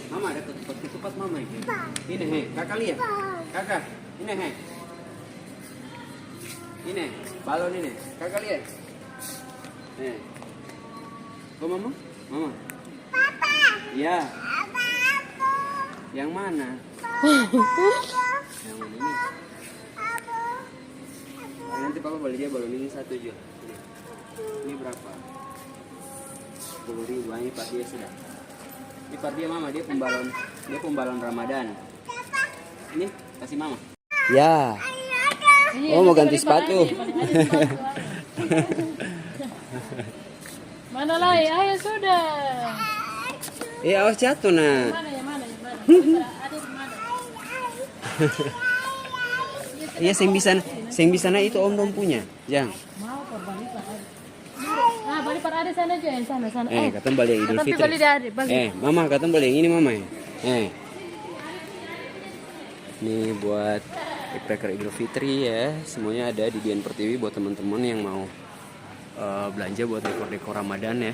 Mama ada ketupat mama ini. Ini kakak lihat. Kakak, ini Ini balon ini. Kakak lihat. Kok mama? Mama. Papa. Iya. Yang mana? Yang mana ini? Nanti papa beli dia balon ini satu aja. Ini berapa? 10.000. Ini part dia sudah. Ini part dia mama, dia pembalon Ramadan. Ini kasih mama. Ya. Oh mau ganti sepatu. Mana lagi? Ayo sudah. Awas jatuh nah. Mana? Ada di mana? Iya, sing bisa na itu om punya. Jang. Mau balik lah. Balik para ada sana aja, yang sana. Katanya balik Idul Fitri. Balik dari, balik. Mama katanya balik yang ini mama. Ini buat iprekar Idul Fitri ya. Semuanya ada di Dian Pertiwi buat teman-teman yang mau belanja buat dekor-dekor Ramadan ya.